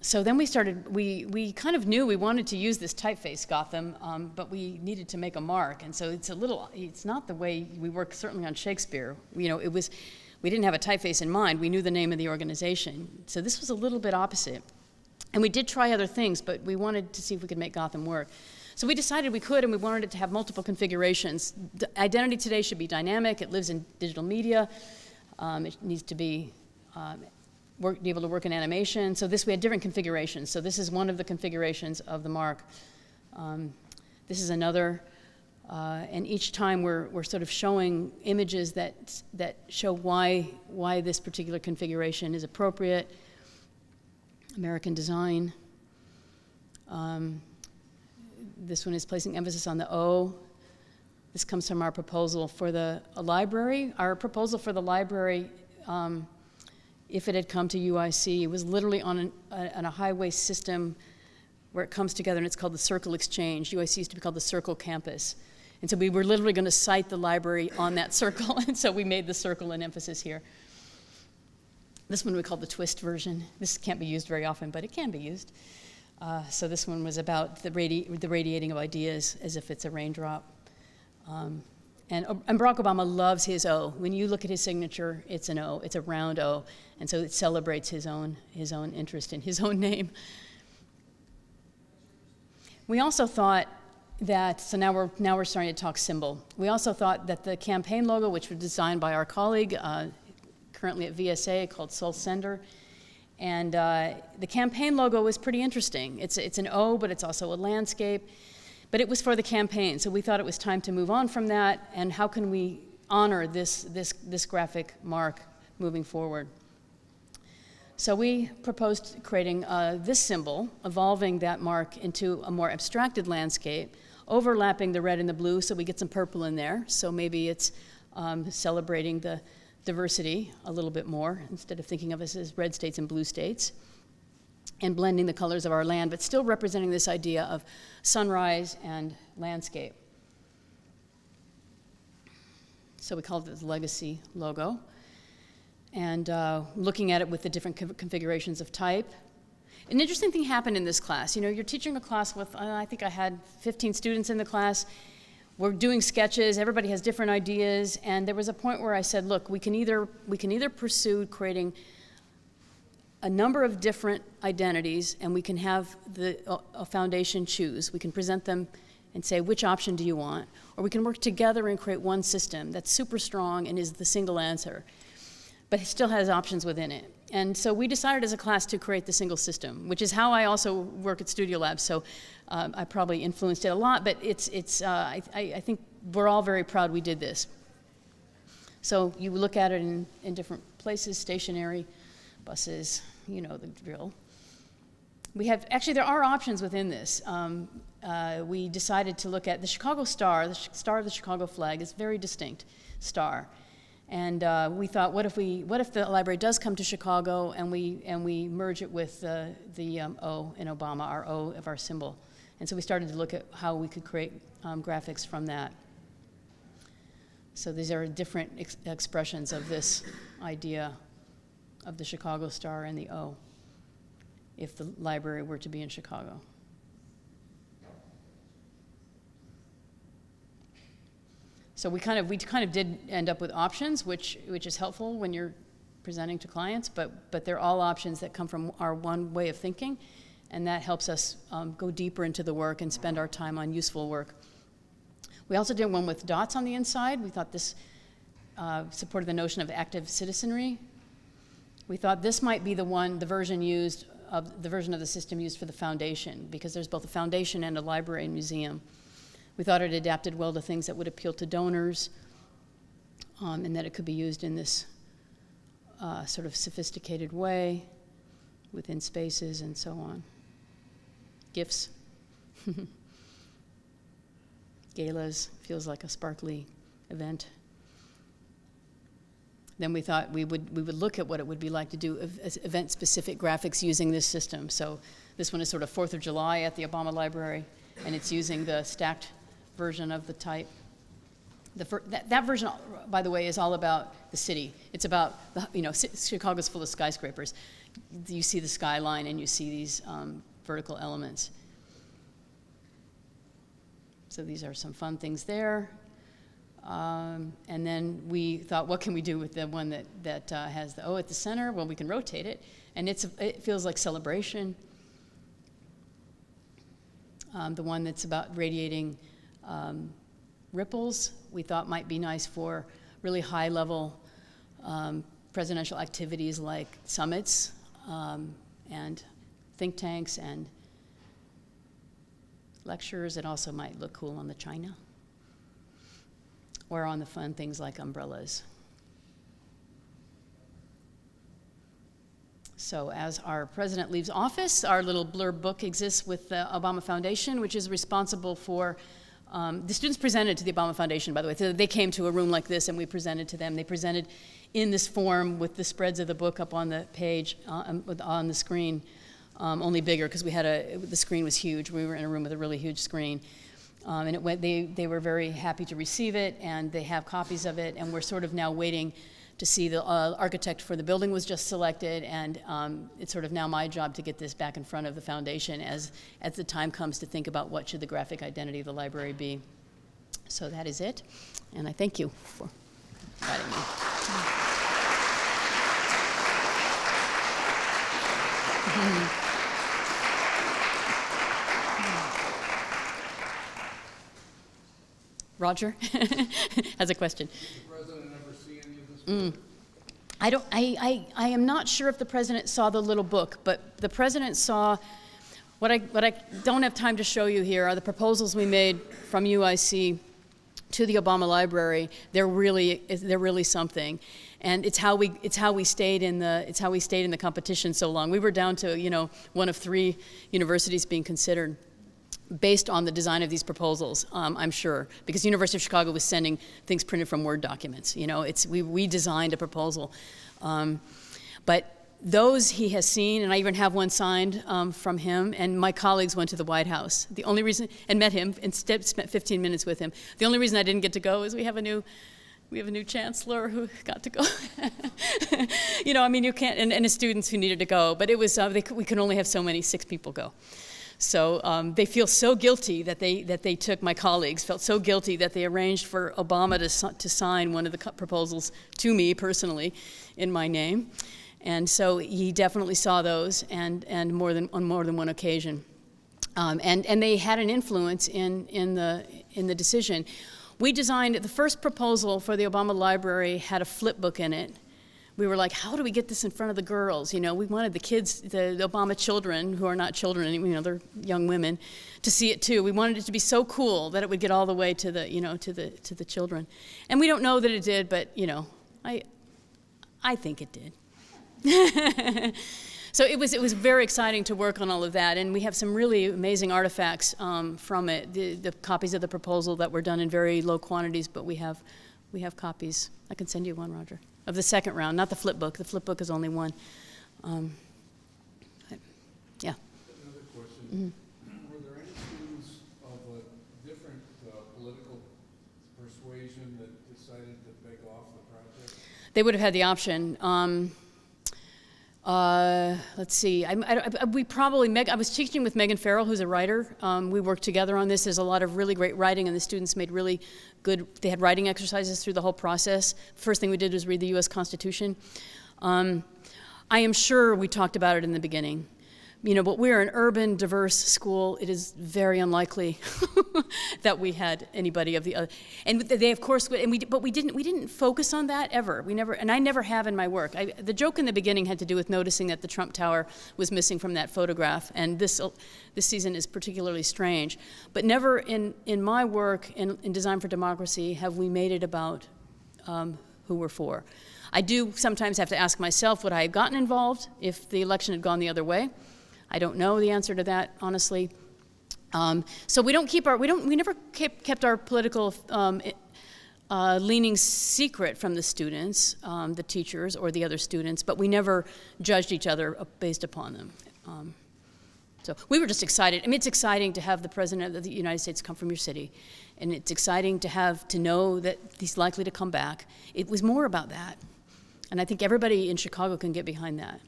So then we kind of knew we wanted to use this typeface, Gotham, but we needed to make a mark. And so it's not the way we work, certainly on Shakespeare. We didn't have a typeface in mind. We knew the name of the organization. So this was a little bit opposite. And we did try other things, but we wanted to see if we could make Gotham work. So we decided we could, and we wanted it to have multiple configurations. The identity today should be dynamic. It lives in digital media. It needs to be able to work in animation. So we had different configurations. So this is one of the configurations of the mark. This is another. And each time we're sort of showing images that show why this particular configuration is appropriate. American design. This one is placing emphasis on the O. This comes from our proposal for the library. Our proposal for the library, if it had come to UIC, was literally on a highway system where it comes together, and it's called the Circle Exchange. UIC used to be called the Circle Campus. And so we were literally going to site the library on that circle, and so we made the circle an emphasis here. This one we call the twist version. This can't be used very often, but it can be used. So this one was about the radiating of ideas as if it's a raindrop. And Barack Obama loves his O. When you look at his signature, it's an O. It's a round O. And so it celebrates his own interest in his own name. We also thought that, so now we're starting to talk symbol. We also thought that the campaign logo, which was designed by our colleague, currently at VSA, called Sol Sender, and the campaign logo was pretty interesting. It's an O, but it's also a landscape. But it was for the campaign, so we thought it was time to move on from that, and how can we honor this graphic mark moving forward? So we proposed creating this symbol, evolving that mark into a more abstracted landscape, overlapping the red and the blue, so we get some purple in there. So maybe it's celebrating the diversity a little bit more, instead of thinking of us as red states and blue states, and blending the colors of our land, but still representing this idea of sunrise and landscape. So we called it the Legacy logo. And looking at it with the different configurations of type. An interesting thing happened in this class. You know, you're teaching a class with, I think I had 15 students in the class. We're doing sketches, everybody has different ideas, and there was a point where I said, look, we can either pursue creating a number of different identities, and we can have a foundation choose. We can present them and say, which option do you want? Or we can work together and create one system that's super strong and is the single answer, but it still has options within it. And so we decided as a class to create the single system, which is how I also work at Studio Labs. So I probably influenced it a lot, but I think we're all very proud we did this. So you look at it in different places, stationary, buses, you know the drill. Actually there are options within this. We decided to look at the Chicago Star, the star of the Chicago flag is a very distinct star. And we thought, what if the library does come to Chicago and we merge it with the O in Obama, our O of our symbol. And so we started to look at how we could create graphics from that. So these are different expressions of this idea of the Chicago Star and the O, if the library were to be in Chicago. So we kind of did end up with options, which is helpful when you're presenting to clients, but they're all options that come from our one way of thinking, And that helps us go deeper into the work and spend our time on useful work. We also did one with dots on the inside. We thought this supported the notion of active citizenry. We thought this might be the version of the system used for the foundation, because there's both a foundation and a library and museum. We thought it adapted well to things that would appeal to donors, and that it could be used in this sort of sophisticated way within spaces and so on. Gifts. Galas, feels like a sparkly event. Then we thought we would look at what it would be like to do event-specific graphics using this system. So this one is sort of 4th of July at the Obama Library, and it's using the stacked version of the type. That version, by the way, is all about the city. It's about, Chicago's full of skyscrapers. You see the skyline and you see these vertical elements. So these are some fun things there. And then we thought, what can we do with the one that has the O at the center? Well, we can rotate it, and it feels like celebration. The one that's about radiating ripples, we thought might be nice for really high-level presidential activities like summits and think tanks and lectures. It also might look cool on the china or on the fun things like umbrellas. So as our president leaves office, our little blurb book exists with the Obama Foundation, which is responsible for, the students presented to the Obama Foundation, by the way. So they came to a room like this and we presented to them. They presented in this form with the spreads of the book up on the page, on the screen, only bigger because the screen was huge. We were in a room with a really huge screen. And they were very happy to receive it, and they have copies of it, and we're sort of now waiting to see the architect for the building was just selected, and it's sort of now my job to get this back in front of the foundation as the time comes to think about what should the graphic identity of the library be. So that is it, and I thank you for inviting me. Roger has a question. Did the president ever see any of this? I am not sure if the president saw the little book, but the president saw what I don't have time to show you here are the proposals we made from UIC to the Obama Library. They're really something, and it's how we stayed in the competition so long. We were down to one of 3 universities being considered, based on the design of these proposals, I'm sure, because the University of Chicago was sending things printed from Word documents. We designed a proposal, but those he has seen, and I even have one signed from him. And my colleagues went to the White House. The only reason, and met him, and spent 15 minutes with him. The only reason I didn't get to go is we have a new chancellor who got to go. You can't, and his students who needed to go. But it was we could only have 6 people go. So they feel so guilty that they took, my colleagues felt so guilty that they arranged for Obama to sign one of the proposals to me personally in my name. And so he definitely saw those and on more than one occasion. And they had an influence in the decision. We designed, the first proposal for the Obama Library had a flip book in it. We were like, how do we get this in front of the girls? We wanted the kids, the Obama children, who are not children, they're young women, to see it too. We wanted it to be so cool that it would get all the way to the children. And we don't know that it did, but I think it did. So it was very exciting to work on all of that, and we have some really amazing artifacts from it. The copies of the proposal that were done in very low quantities, but we have copies. I can send you one, Roger. Of the second round, not the flip book. The flip book is only one. Yeah. Another question. Were there any students of a different political persuasion that decided to beg off the project? They would have had the option. Let's see. I was teaching with Megan Farrell, who's a writer. We worked together on this. There's a lot of really great writing, and the students made really good. They had writing exercises through the whole process. First thing we did was read the U.S. Constitution. I am sure we talked about it in the beginning. but we're an urban, diverse school. It is very unlikely that we had anybody of the other. And they, of course, but we didn't focus on that ever. We never, and I never have in my work. The joke in the beginning had to do with noticing that the Trump Tower was missing from that photograph, and this season is particularly strange. But never in my work in Design for Democracy have we made it about who we're for. I do sometimes have to ask myself, would I have gotten involved if the election had gone the other way? I don't know the answer to that, honestly. So we never kept our political leanings secret from the students, the teachers, or the other students, but we never judged each other based upon them. So we were just excited. I mean, it's exciting to have the President of the United States come from your city, and it's exciting to know that he's likely to come back. It was more about that, and I think everybody in Chicago can get behind that.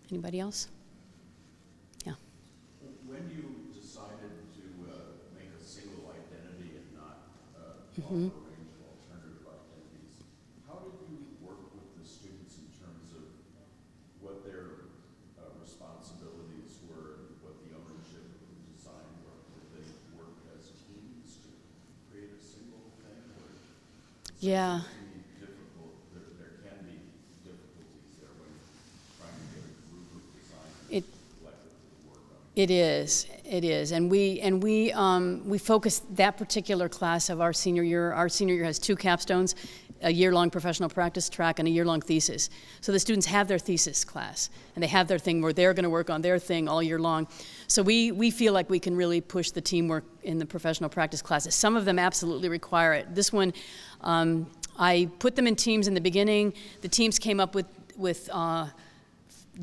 Anybody else? Yeah. When you decided to make a single identity and not offer a range of alternative identities, how did you work with the students in terms of what their responsibilities were and what the ownership of the design were? Did they work as teams to create a single thing? Or Yeah. There can be difficulties there when trying to get a group of designers collectively to work on it. It is, and we focused that particular class of our senior year. Our senior year has 2 capstones, a year-long professional practice track and a year-long thesis. So the students have their thesis class, and they have their thing where they're going to work on their thing all year long. So we feel like we can really push the teamwork in the professional practice classes. Some of them absolutely require it. This one, I put them in teams in the beginning. The teams came up with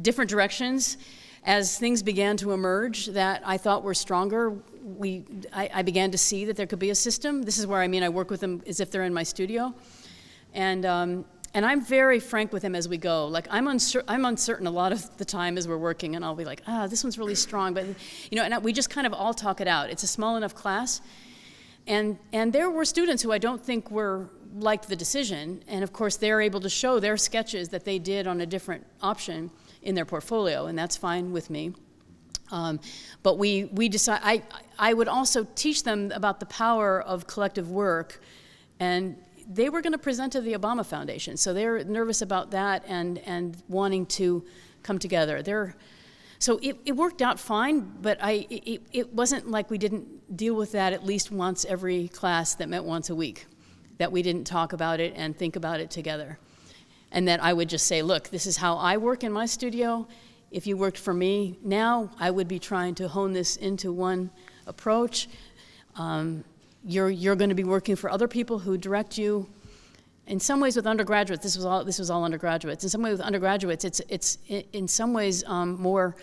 different directions. As things began to emerge that I thought were stronger, I began to see that there could be a system. This is where I work with them as if they're in my studio. And I'm very frank with them as we go. Like, I'm uncertain a lot of the time as we're working, and I'll be like, this one's really strong. But, and we just kind of all talk it out. It's a small enough class. And there were students who I don't think liked the decision. And of course, they're able to show their sketches that they did on a different option in their portfolio, and that's fine with me. But we decide, I would also teach them about the power of collective work, and they were going to present to the Obama Foundation, so they're nervous about that and wanting to come together. So it worked out fine, but it wasn't like we didn't deal with that at least once every class that met once a week, that we didn't talk about it and think about it together. And that I would just say, look, this is how I work in my studio. If you worked for me now, I would be trying to hone this into one approach. You're going to be working for other people who direct you. In some ways with undergraduates, this was all undergraduates. In some ways with undergraduates, it's in some ways more,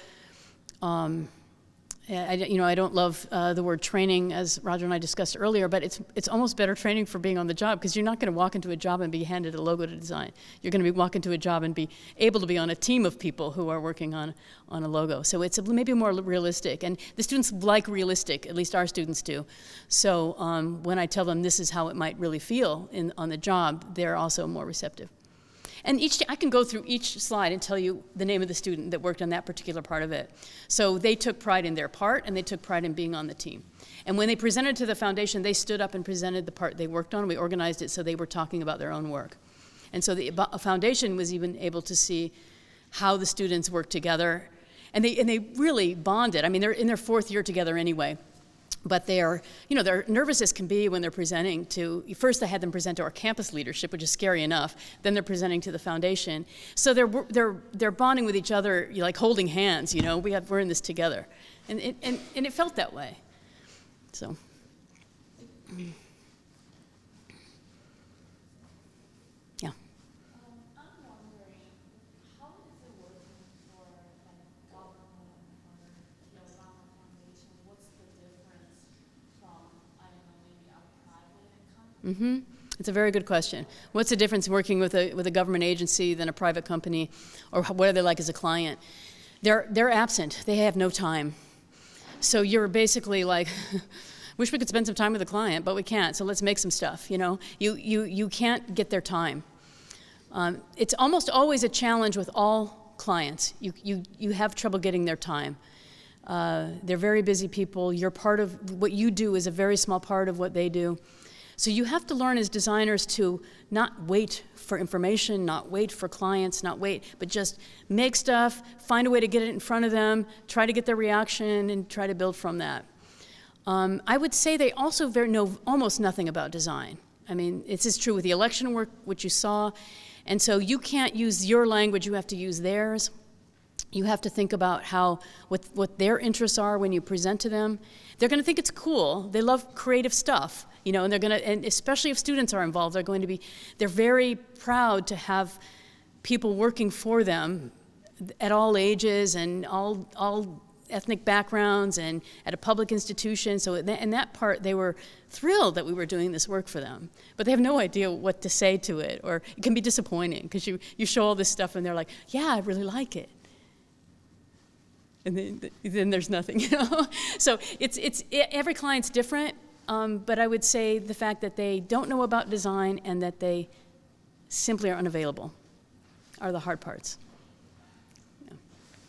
I don't love the word training, as Roger and I discussed earlier, but it's almost better training for being on the job, because you're not going to walk into a job and be handed a logo to design. You're going to be walk into a job and be able to be on a team of people who are working on a logo. So it's maybe more realistic, and the students like realistic, at least our students do. So when I tell them this is how it might really feel on the job, they're also more receptive. And I can go through each slide and tell you the name of the student that worked on that particular part of it. So they took pride in their part, and they took pride in being on the team. And when they presented to the foundation, they stood up and presented the part they worked on. We organized it so they were talking about their own work. And so the foundation was even able to see how the students worked together. And they really bonded. I mean, they're in their 4th year together anyway. But they're nervous as can be when they're presenting to, first I had them present to our campus leadership, which is scary enough, then they're presenting to the foundation. So they're bonding with each other, like holding hands, we're in this together. And it felt that way, so. Yeah. I'm wondering, how is it working for government or the Obama Foundation? What's the difference from, I don't know, maybe a private company? It's a very good question. What's the difference working with a government agency than a private company, or what are they like as a client? They're absent. They have no time. So you're basically like, wish we could spend some time with the client, but we can't. So let's make some stuff. You can't get their time. It's almost always a challenge with all clients. You have trouble getting their time. They're very busy people. You're part of, what you do is a very small part of what they do. So you have to learn as designers to not wait for information, not wait for clients, not wait, but just make stuff, find a way to get it in front of them, try to get their reaction, and try to build from that. I would say they also know almost nothing about design. I mean, this is true with the election work, which you saw. And so you can't use your language, you have to use theirs. You have to think about what their interests are when you present to them. They're going to think it's cool. They love creative stuff, you know, and they're going to, and especially if students are involved, they're very proud to have people working for them at all ages and all ethnic backgrounds and at a public institution. So in that part, they were thrilled that we were doing this work for them. But they have no idea what to say to it, or it can be disappointing because you show all this stuff and they're like, yeah, I really like it. And then there's nothing, you know? So every client's different, but I would say the fact that they don't know about design and that they simply are unavailable are the hard parts. Yeah.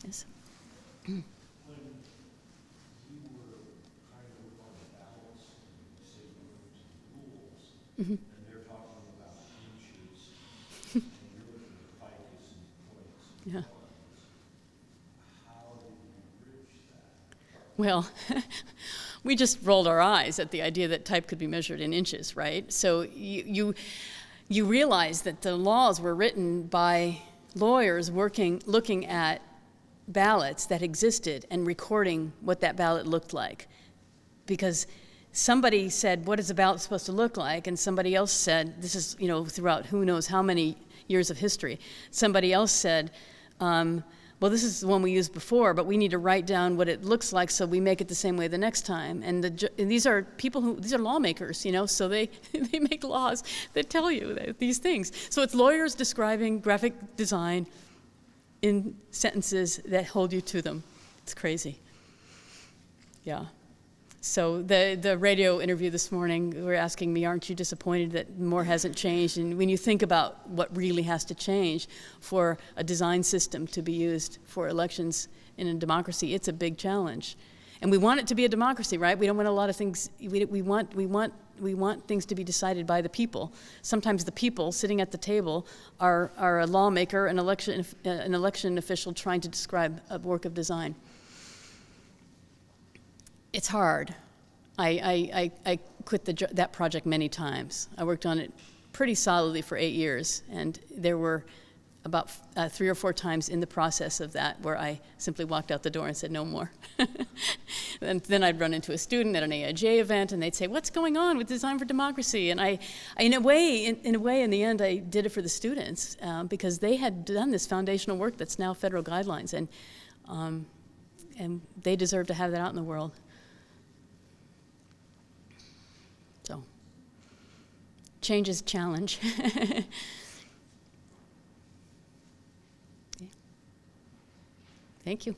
Yes. Mm-hmm. And they're talking about inches, and you're looking at ficus and points. Yeah. How did you bridge that? Well, we just rolled our eyes at the idea that type could be measured in inches, right? So you realize that the laws were written by lawyers looking at ballots that existed and recording what that ballot looked like. Because somebody said, what is a ballot supposed to look like? And somebody else said, this is, you know, throughout who knows how many years of history. Somebody else said, well, this is the one we used before, but we need to write down what it looks like so we make it the same way the next time. And these are people these are lawmakers, you know, so they make laws that tell you these things. So it's lawyers describing graphic design in sentences that hold you to them. It's crazy. Yeah. So the radio interview this morning, were asking me, aren't you disappointed that more hasn't changed? And when you think about what really has to change for a design system to be used for elections in a democracy, it's a big challenge. And we want it to be a democracy, right? We don't want a lot of things, we want things to be decided by the people. Sometimes the people sitting at the table are a lawmaker, an election official trying to describe a work of design. It's hard. I quit that project many times. I worked on it pretty solidly for 8 years, and there were about 3 or 4 times in the process of that where I simply walked out the door and said, no more. And then I'd run into a student at an AIGA event, and they'd say, what's going on with Design for Democracy? And in a way, in the end, I did it for the students because they had done this foundational work that's now federal guidelines, and they deserve to have that out in the world. So, change is a challenge. Okay. Thank you.